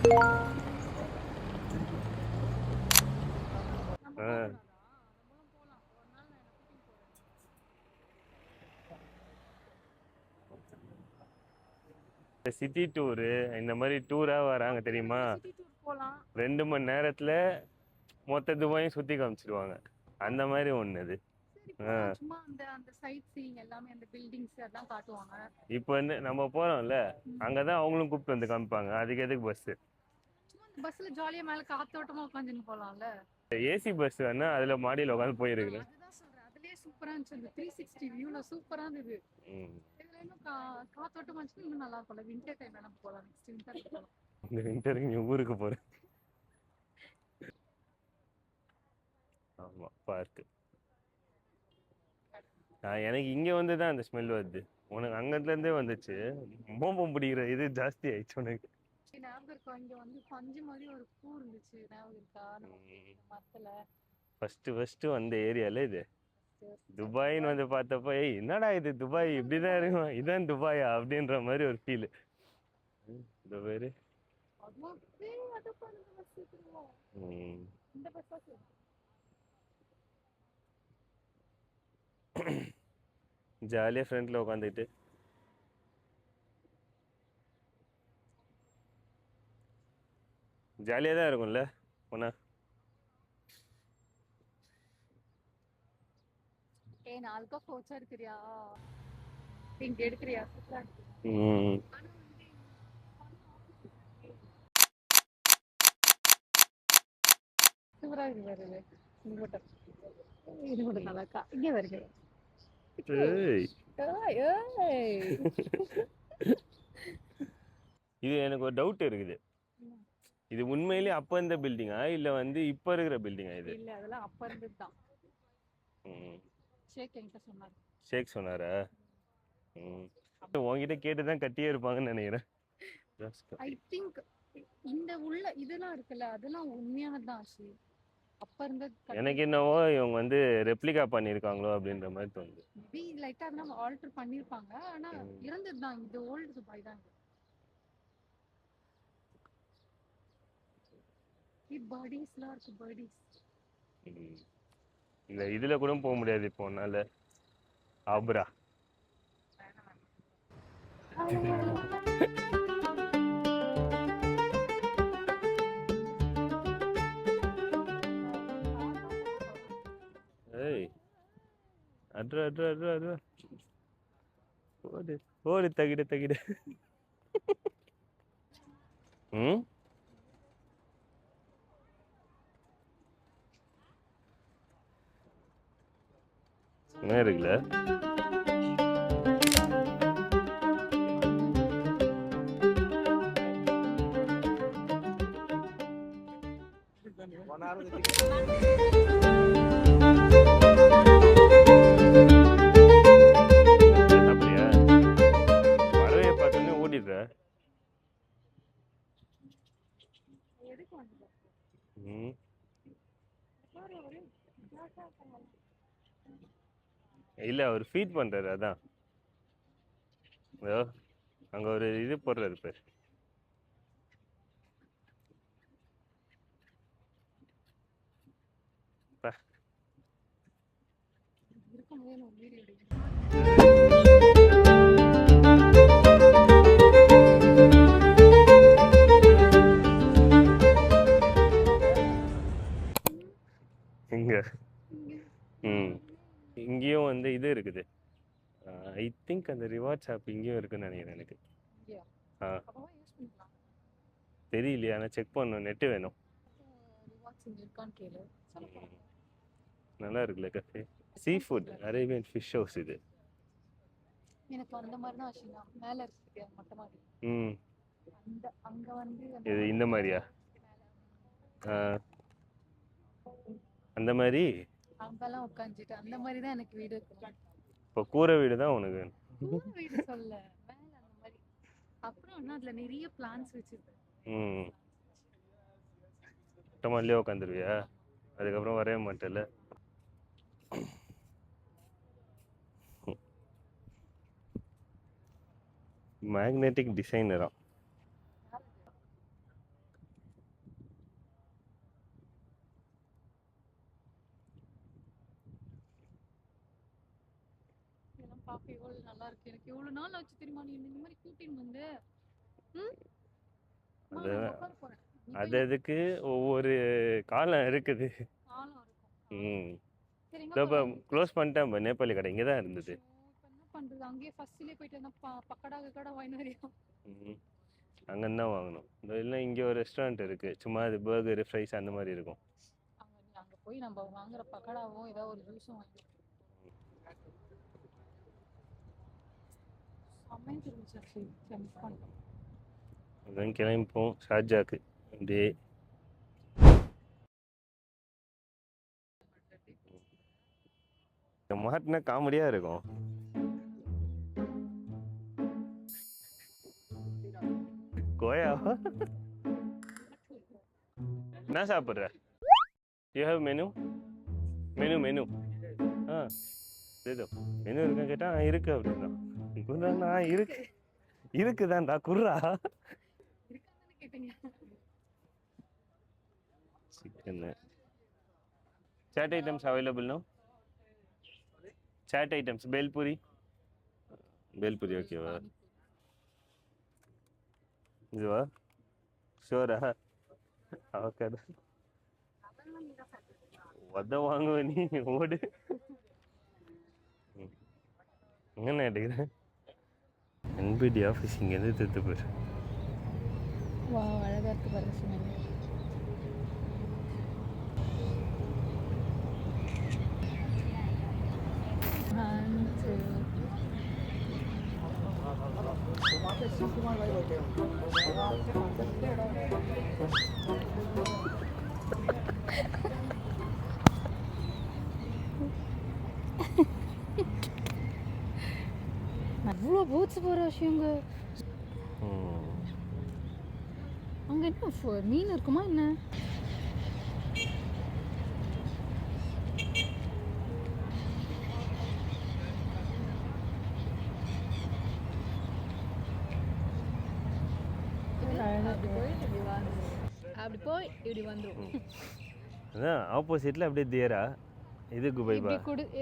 City tour இந்த மாதிரி டூரா வராங்க தெரியுமா? 2 மணி நேரத்துல மொத்த துபாயும் சுத்தி காமிச்சிருவாங்க. அந்த மாதிரி ஒண்ணு இது. சும்மா அந்த சைட் சீயிங் எல்லாமே அந்த பில்டிங்ஸ் அதெல்லாம் காட்டுவாங்க. இப்போ வந்து நம்ம போறோம்ல, அங்கதான் அவங்களும் கூப்பிட்டு வந்து காமிப்பாங்க. அதுக்கு எதுக்கு பஸ்? பஸ்ல ஜாலியா மேல காத்தோட்டமா உட்காந்துன்னு போலாம்ல. ஏசி பஸ் வேணா அதுல மாடியில உட்காந்து போயிருக்கிறேன். அதுதான் சொல்றேன், அதுலயே சூப்பரா இருந்துச்சு. அந்த 360 வியூல சூப்பரா இருந்தது. இதுல இன்னும் காத்தோட்டமா இருந்துச்சு, இன்னும் நல்லா இருக்கும்ல. விண்டர் டைம் வேணா போலாம். நெக்ஸ்ட் விண்டர் போலாம். இந்த விண்டருக்கு நீ ஊருக்கு போறேன். ஆமா, பார்க்கு. எனக்கு இங்க வந்து தான் அந்த ஸ்மெல் வருது. உனக்கு அங்கத்துல இருந்தே வந்துச்சு. மோம்பம் பிடிக்கிற இது ஜாஸ்தி ஆயிடுச்சு உனக்கு. ஞாபகம் இருக்கா? இங்க வந்து பஞ்சு மாதிரி ஒரு பூ இருந்துச்சு, ஞாபகம் இருக்கா? மரத்துல ஃபர்ஸ்ட் வந்த ஏரியால இது துபாய்னு வந்து பார்த்தப்ப, ஏய் என்னடா இது துபாய் இப்படிதான் இருக்கும், இதான் துபாயா அப்படின்ற மாதிரி ஒரு ஃபீல். இந்த பேரு ஜாலியா ஃப்ரண்ட்ல உட்காந்துட்டு ஜாலியா தான் இருக்கும்ல போனா. நாளைக்கு போச்சா இருக்கிறியா? இங்க எடுக்கிறியா? சூப்பரா இருக்கு பாரு. இது மட்டும் நல்லா இருக்கா? இங்கே வருது. இது எனக்கு ஒரு டவுட் இருக்குது. இது உண்மையிலேயே அப்ப இருந்த பில்டிங்கா இல்ல வந்து இப்ப இருக்கிற பில்டிங்கா? இது இல்ல, அதெல்லாம் அப்ப இருந்தது தான். ஷேக் என்கிட்ட சொன்னாரு. ஷேக் சொன்னாரா? உங்ககிட்ட கேட்டுதான் கட்டியே இருப்பாங்கன்னு நினைக்கிறேன். ஐ திங்க் இந்த உள்ள இதெல்லாம் இருக்குல்ல, அதெல்லாம் உண்மையானதுதான். அப்ப இருந்தது எனக்கு என்னவோ இவங்க வந்து ரெப்ளிகா பண்ணிருக்காங்களோ அப்படின்ற மாதிரி தோணுது. மேபி லைட்டா நம்ம ஆல்டர் பண்ணிருப்பாங்க. ஆனா இருந்ததுதான். இது ஓல்டு துபாய் தான். பர்டிஸ்லாம் இருக்கு. பர்டிஸ் இல்ல இதுல கூட போக முடியாது இப்போ உன்னால. ஆப்ரா ஏய் அட்ரா அட்ரா அட்ரா அட்ரா ஓடு ஓடு தகிட தகிட. என்ன இருக்குல்ல? அப்படியா? பறவையை பார்த்தோன்னே ஓடிடுற. இல்ல அவர் ஃபீட் பண்றாரு, அதான் அங்க ஒரு இது போடுறாரு பேர். இங்க இங்கேயும் வந்து இது இருக்குது. ஐ திங்க் அந்த ரிவார்ட்ஸ் ஆப் இங்கேயும் இருக்குன்னு நினைக்கிறேன் எனக்கு. தெரியலையா? ஆனால் செக் பண்ணணும், நெட்டு வேணும். நல்லா இருக்குல்ல cafe. Sea food Arabian fish house இது. எனக்கு அந்த மாதிரி தான் ஆச்சுனா மேல இருக்கு மொட்டை மாடி. அங்க வந்து இது இந்த மாதிரியா? அந்த மாதிரி அங்கெல்லாம் உட்காந்துட்டு அந்த மாதிரி தான் எனக்கு வீடு இருக்கு. இப்போ கூரை வீடு தான் உனக்கு? வீடு சொல்ல மேல அந்த மாதிரி. அப்புறம் இன்னும் அதுல நிறைய பிளான்ஸ் வச்சிருக்கேன். மொட்டமாடிலே உட்காந்துருவியா? அதுக்கப்புறம் வரவே மாட்டேல்ல. மேக்னெட்டிக் டிசைனரா? பார்க்க எவ்வளவு நல்லா இருக்கு. எனக்கு எவ்வளவு நாள் ஆச்சு தெரியுமா நீ இந்த மாதிரி கூட்டின்னு வந்து. ம்? அம்மா, அது நான் உட்கார போறேன். நீ அது போய் அதுக்கு ஒவ்வொரு காலம் இருக்குது. ஆளும் இருக்கும். ம் சரி, எங்க இப்போ போலாம்? க்ளோஸ் பண்ணிட்டேன். நேபாளி கடை இங்கே தான் இருந்தது. இப்போ என்ன பண்றது? அங்கேயே ஃபர்ஸ்ட்லயே போயிட்டு வந்தா பக்கடா கிக்கடா வாங்கிட்டு வரையும். ம் அங்கேருந்து தான் வாங்கணும். இல்லை இங்கே ஒரு ரெஸ்டாரண்ட் இருக்குது, சும்மா அது பர்கரு ஃப்ரைஸ் அந்த மாதிரி இருக்கும். அங்க போய் நம்ம வாங்குற பக்கடாவும் ஏதாவது ஒரு ஜூஸும் வாங்கி செம்மையா இருந்துச்சு. ஆக்சுவலி மிஸ் பண்ணிட்டோம். அதான் கிளம்பிப்போம் ஷார்ஜாக்கு. அப்படியே மாட்டினா காமெடியாக இருக்கும். கோயாவா? என்ன சாப்பிட்ற? You have menu? மெனு ஆ ஏதோ மெனு இருக்கான்னு கேட்டால் இருக்கு அப்படின்னா. குர்ரா இருக்குதான்டா குர்ரா. இருக்கான்னு கேட்டீங்க. Chicken chaat items available no? Chaat items bhelpuri ஓகேவா? இதுவா ஷோரா? அவக்காது உத வாங்குவ நீ, ஓடு. என்ன எடுக்கிறேன்? என்பிடி ஆஃபீஸ் இங்கேருந்து திருத்து போயிரு. வா, அழகா இருக்கு பாருங்க சிமெண்ட். அவ்வளோ போச்சு போகிற விஷயங்க. அங்கே என்ன மீன் இருக்குமா என்ன? அப்படி போய் இப்படி வந்துடும். அதான் ஆப்போசிட்டில் அப்படியே தியரா இது குபைபா.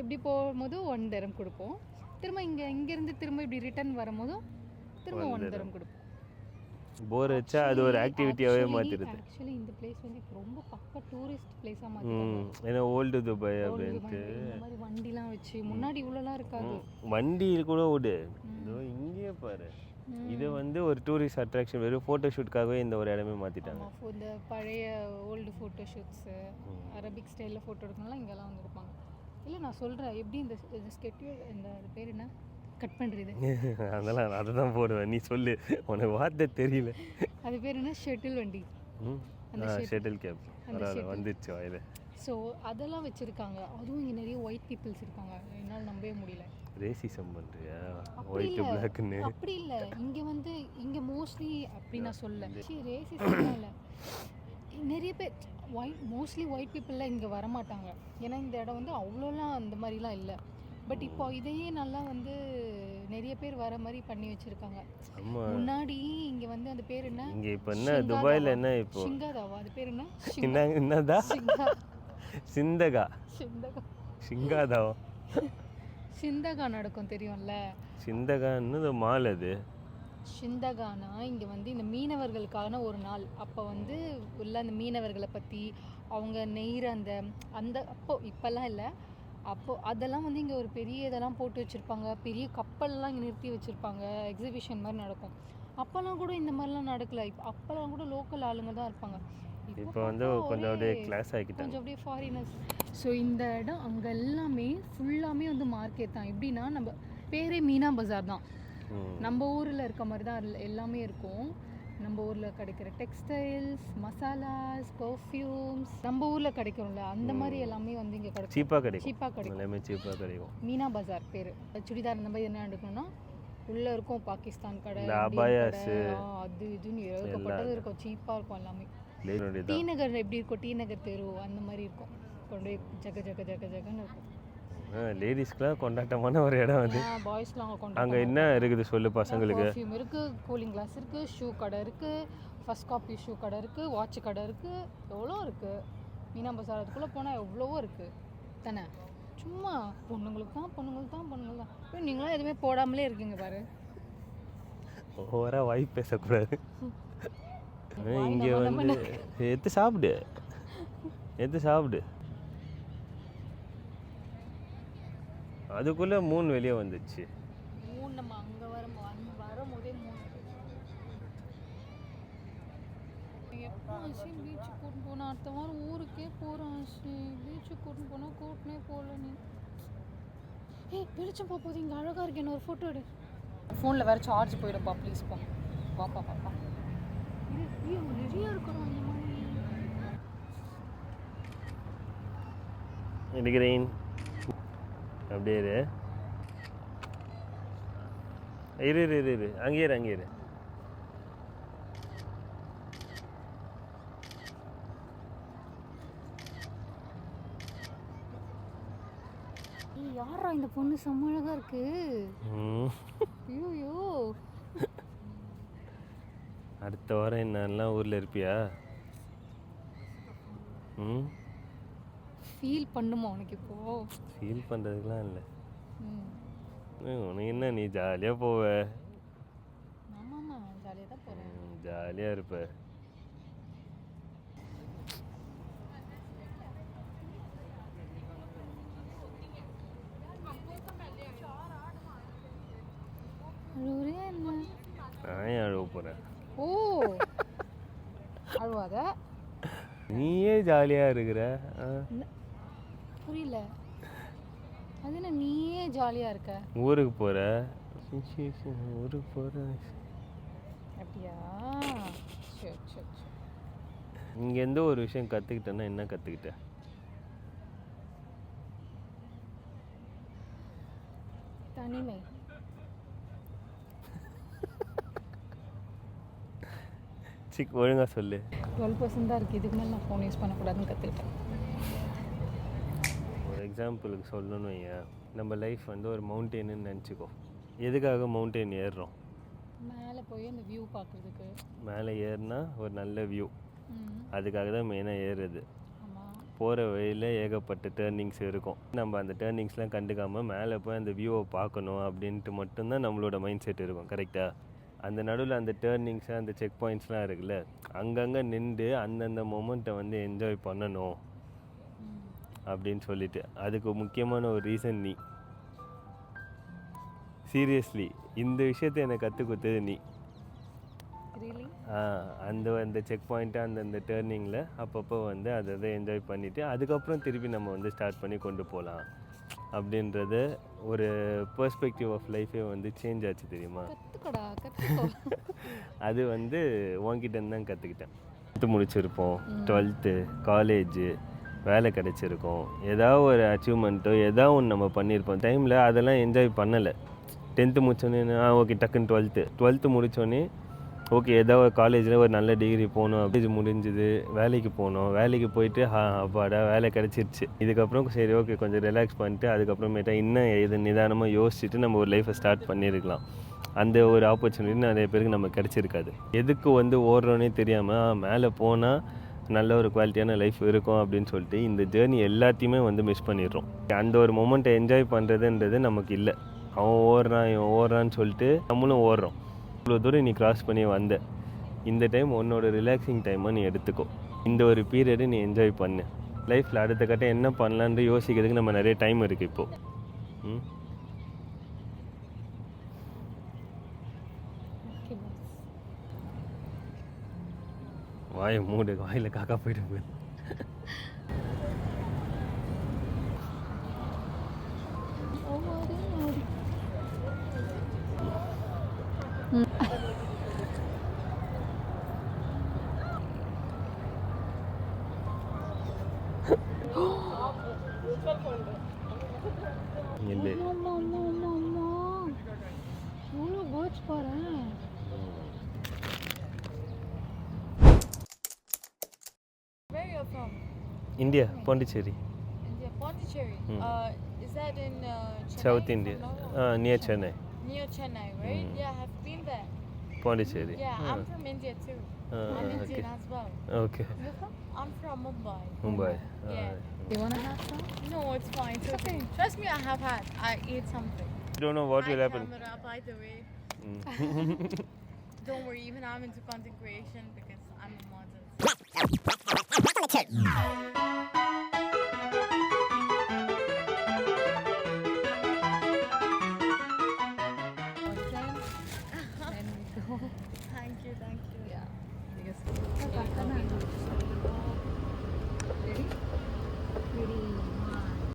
எப்படி போகும்போது 1 dirham கொடுப்போம். திரும்ப இங்கேருந்து திரும்ப இப்படி ரிட்டர்ன் வரும்போதும் திரும்ப 1 dirham கொடுப்போம். போர் வச்சா அது ஒரு ஆக்டிவிட்டியாகவே மாற்றிடுது. ஆக்சுவலி இந்த பிளேஸ் வந்து இப்போ ரொம்ப பக்க டூரிஸ்ட் பிளேஸாக மாற்றிட்டாங்க. ஏன்னா ஓல்டு துபாய் அப்படின்ட்டு இந்த மாதிரி வண்டிலாம் வச்சு முன்னாடி இவ்வளோலாம் இருக்காது. வண்டி கூட ஓடு. இதோ இங்கேயே பாரு, இது வந்து ஒரு டூரிஸ்ட் அட்ராக்ஷன், வெறும் ஃபோட்டோ ஷூட்காகவே இந்த ஒரு இடமே மாற்றிட்டாங்க. இந்த பழைய ஓல்டு ஃபோட்டோ ஷூட்ஸு, அரபிக் ஸ்டைலில் ஃபோட்டோ எடுக்கணும்லாம் இங்கெல்லாம் வந்து எடுப்பாங்க. இல்லை நான் சொல்கிறேன் எப்படி இந்த ஸ்கெட்யூல், இந்த பேர் என்ன கட் பண்ணுறது, அதெல்லாம் அதை தான் போடுவேன். நீ சொல்லு, உனக்கு வார்த்தை தெரியல. அது பேர் என்ன, ஷட்டில் வண்டி. ஷட்டில் கேப் வந்துருச்சு வாயில. ஸோ அதெல்லாம் வச்சுருக்காங்க. அதுவும் இங்கே நிறைய ஒயிட் பீப்புள்ஸ் இருக்காங்க. என்னால் நம்பவே முடியல. ரேசிசம் பண்ணுறியா? ஒயிட் பிளாக்னு அப்படி இல்லை. இங்கே மோஸ்ட்லி அப்படி நான் சொல்ல ரேசிசம் இல்லை. நிறைய பேர் மோஸ்ட்லி ஒயிட் பீப்புளெலாம் இங்கே வரமாட்டாங்க. ஏன்னா இந்த இடம் வந்து அவ்வளோலாம் அந்த மாதிரிலாம் இல்லை. பட் இப்போ இதையே நல்லா வந்து நிறைய பேர் வர மாதிரி பண்ணி வச்சிருக்காங்க. முன்னாடி இங்க வந்து அந்த பேர் என்ன, இங்க இப்போ என்ன துபாயில என்ன இப்போ சிங்காதாவா, அது பேர் என்ன, என்னதா சிந்தகா சிங்காதாவா சிந்தகா நடக்கும் தெரியும்ல. சிந்தகான்னு மால் அது. சிந்தகானா இங்கே வந்து இந்த மீனவர்களுக்கான ஒரு நாள். அப்போ வந்து உள்ள அந்த மீனவர்களை பற்றி அவங்க நெய்கிற அந்த அந்த அப்போ இப்போல்லாம் இல்லை, அப்போது அதெல்லாம் வந்து இங்கே ஒரு பெரிய இதெல்லாம் போட்டு வச்சுருப்பாங்க. பெரிய கப்பல்லாம் இங்கே நிறுத்தி வச்சுருப்பாங்க. எக்ஸிபிஷன் மாதிரி நடக்கும். அப்போல்லாம் கூட இந்த மாதிரிலாம் நடக்கலை. அப்போல்லாம் கூட லோக்கல் ஆளுங்க தான் இருப்பாங்க. இப்போ வந்து கொஞ்சம் அப்படியே கிளாஸ் ஆகிட்டாங்க, கொஞ்சம் அப்படியே ஃபாரினர்ஸ். ஸோ இந்த இடம் அங்கே எல்லாமே ஃபுல்லாமே வந்து மார்க்கெட் தான். எப்படின்னா நம்ம பேரே மீனா பஜார் தான். நம்ம ஊரில் இருக்க மாதிரி தான் எல்லாமே இருக்கும். நம்ம ஊரில் கிடைக்கிற டெக்ஸ்டைல்ஸ், மசாலாஸ், பர்ஃப்யூம்ஸ் நம்ம ஊரில் கிடைக்கும்ல, அந்த மாதிரி எல்லாமே வந்து இங்கே கிடைக்கும். சீப்பாக கிடைக்கும். எல்லாமே சீப்பாக கிடைக்கும். மீனா பஜார் பேர். சுடிதார் இந்த மாதிரி என்ன எடுக்கணும்னா உள்ளே இருக்கும் பாகிஸ்தான் கடை, அது இதுன்னு ஏகப்பட்டது இருக்கும். சீப்பாக இருக்கும் எல்லாமே. டி நகர் எப்படி இருக்கும், டி நகர் தெரு அந்த மாதிரி இருக்கும். கொண்டு போய் ஜக ஜக ஜக ஜகன்னு இருக்கும். லேடிஸ்க்குலாம் கொண்டாட்டமான ஒரு இடம் அது. பாய்ஸ்லாம் அங்கே என்ன இருக்குது சொல்லு பசங்களுக்கு? பர்ஃப்யூம் இருக்குது, கூலிங் கிளாஸ் இருக்குது, ஷூ கடை இருக்குது, ஃபர்ஸ்ட் காப்பி ஷூ கடை இருக்குது, வாட்ச் கடை இருக்குது, எவ்வளோ இருக்குது. மீனா பஜார் அதுக்குள்ளே போனால் எவ்வளவோ இருக்குது தானே. சும்மா பொண்ணுங்களுக்கு தான் பொண்ணுங்களுக்கு தான் பொண்ணுங்களுக்கு தான். ஐயோ, நீங்களாம் எதுவுமே போடாமலே இருக்கீங்க பாரு. ஓவராக வாய் பேசக்கூடாது. வாய் இங்கே நம்ம வந்து நம்ம எடுத்து சாப்பிடு, எடுத்து சாப்பிடு. அதுக்குள்ளே 3 வெளியே வந்துச்சு. 3 நம்ம அங்கே வரும்போதே 3. எப்போ ஆச்சு பீச்சுக்கு கூட்டின்னு போனா? அடுத்த வாரம் ஊருக்கே போகிறோம் ஆச்சு. பீச்சுக்கு கூட்டின்னு போனால் கூட்டினே போகல நீ. ஏய் வெளிச்சம் போகுது, இங்கே அழகாக இருக்கு, என்ன ஒரு ஃபோட்டோ எடு. ஃபோனில் வேறு சார்ஜ் போயிடும்ப்பா, ப்ளீஸ்ப்பா. வாப்பா பாப்பா. நிறையா இருக்கணும் இந்த மாதிரி. எடுக்கிறேன். அப்படியே இரு. இரு இரு இரு இரு அங்கே இரு, அங்கே இரு. யாரா இந்த பொண்ணு? செம்ம அழகா இருக்கு. ஐயோ, அடுத்த வாரம் என்னெல்லாம் ஊரில் இருப்பியா? ம், ஃபீல் பண்ணுமா உனக்கு இப்போ? ஃபீல் பண்ணுறதுக்கெலாம் இல்லை. ம், உனக்கு என்ன, நீ ஜாலியாக போவ, ஆமாம்மா ஜாலியாக தான் போகிறேன். ஜாலியாக இருப்ப. அழுவுறியா என்ன? நான் ஏன் அழுவ போகிறேன்? ஓ, அழுவாத. நீயே ஜாலியாக இருக்கிற. புரியல. அது என்ன நீயே ஜாலியாக இருக்க? ஊருக்கு போகிற. ஊருக்கு போகிற. அப்படியா? சரி சரி சரி. இங்கேருந்து ஒரு விஷயம் கற்றுக்கிட்டேன்னா என்ன கற்றுக்கிட்ட? தனிமை. சிக் ஒழுங்காக சொல்லு. 12% தான் இருக்குது, இதுக்கு மேலே நான் ஃபோன் யூஸ் பண்ணக்கூடாதுன்னு கற்றுக்கிட்டேன். ஒரு எக்ஸாம்பிளுக்கு சொல்லணும்னு வையேன், நம்ம லைஃப் வந்து ஒரு மவுண்டெயின்னு நினச்சிக்கோ. எதுக்காக மவுண்டெயின் ஏறுறோம்? மேலே போய் அந்த வியூ பார்க்குறதுக்கு. மேலே ஏறினா ஒரு நல்ல வியூ, ம், அதுக்காக தான் மெயினாக ஏறுறது. ஆமாம். போகிற வழியில் ஏகப்பட்ட டேர்னிங்ஸ் இருக்கும். நம்ம அந்த டேர்னிங்ஸ்லாம் கண்டுக்காமல் மேலே போய் அந்த வியூவை பார்க்கணும் அப்படின்ட்டு மட்டும்தான் நம்மளோட மைண்ட் செட் இருக்கும். கரெக்டாக? அந்த நடுவில் அந்த டேர்னிங்ஸு, அந்த செக் பாயிண்ட்ஸ்லாம் இருக்குல்ல, அங்கங்கே நின்று அந்தந்த மொமெண்ட்டை வந்து என்ஜாய் பண்ணணும் ம், அப்படின்னு சொல்லிட்டு. அதுக்கு முக்கியமான ஒரு ரீசன் நீ. சீரியஸ்லி இந்த விஷயத்தை எனக்கு கற்றுக் கொடுத்தது நீ. ரியலி? அந்த அந்த செக் பாயிண்ட்டு, அந்தந்த டேர்னிங்கில் அப்பப்போ வந்து அதை என்ஜாய் பண்ணிவிட்டு அதுக்கப்புறம் திருப்பி நம்ம வந்து ஸ்டார்ட் பண்ணி கொண்டு போகலாம் அப்படின்றது ஒரு பெர்ஸ்பெக்டிவ் ஆஃப் லைஃபே வந்து சேஞ்ச் ஆச்சு, தெரியுமா? கற்றுக்கடா, கற்றுக்கோ. அது வந்து உன்கிட்டேருந்து தான் கற்றுக்கிட்டேன். 10th முடிச்சிருப்போம், 12th, காலேஜு, வேலை கிடச்சிருக்கோம், ஏதாவது ஒரு அச்சீவ்மெண்ட்டோ ஏதாவது ஒன்று நம்ம பண்ணியிருப்போம். டைமில் அதெல்லாம் என்ஜாய் பண்ணலை. 10th முடிச்சோன்னே ஓகே டக்குன்னு 12th முடித்தோடனே ஓகே ஏதாவது காலேஜில் ஒரு நல்ல டிகிரி போகணும். அப்படி முடிஞ்சுது, வேலைக்கு போனோம், வேலைக்கு போயிட்டு அப்பாடா வேலை கிடச்சிருச்சு. இதுக்கப்புறம் சரி ஓகே கொஞ்சம் ரிலாக்ஸ் பண்ணிட்டு அதுக்கப்புறமேட்டா இன்னும் இது நிதானமாக யோசிச்சுட்டு நம்ம ஒரு லைஃப்பை ஸ்டார்ட் பண்ணியிருக்கலாம். அந்த ஒரு ஆப்பர்ச்சுனிட்டி நிறைய பேருக்கு நம்ம கிடச்சிருக்காது. எதுக்கு வந்து ஓடுறோன்னே தெரியாமல் மேலே போனால் நல்ல ஒரு குவாலிட்டியான லைஃப் இருக்கும் அப்படின்னு சொல்லிட்டு இந்த ஜேர்னி எல்லாத்தையுமே வந்து மிஸ் பண்ணிடுறோம். அந்த ஒரு மொமெண்ட்டை என்ஜாய் பண்ணுறதுன்றது நமக்கு இல்லை. அவன் ஓடுறான் இவன் ஓடுறான்னு சொல்லிட்டு நம்மளும் ஓடுறோம். இவ்வளோ தூரம் நீ கிராஸ் பண்ணி வந்த இந்த டைம் உன்னோட ரிலாக்ஸிங் டைமை நீ எடுத்துக்கோ. இந்த ஒரு பீரியடு நீ என்ஜாய் பண்ணு. லைஃப்பில் அடுத்த கட்டம் என்ன பண்ணலான்னு யோசிக்கிறதுக்கு நம்ம நிறைய டைம் இருக்குது இப்போது. ம், ஓகே பாஸ். வாயை மூடு, வாயில் காக்கா போயிட்டு போயிடு. ஓடி ஓடி. இல்லை அம்மா அம்மா அம்மா அம்மா, எவ்வளோ பேர்ட்ஸ் பாரு. Where you're from? India, Pondicherry, India, Pondicherry. Is that in Chennai? South India, near Chennai, Near Chennai, right? Yeah, I've been there. Pondicherry. Yeah, I'm from India too. I'm Indian okay. as well. Okay, You're from? I'm from Mumbai. Mumbai. Yeah. You wanna have some? No, it's fine. It's okay. Trust me, I have had. I ate something. You don't know what will Hi, happen. camera, by the way. Mm. Don't worry, even I'm into content creation because I'm a model.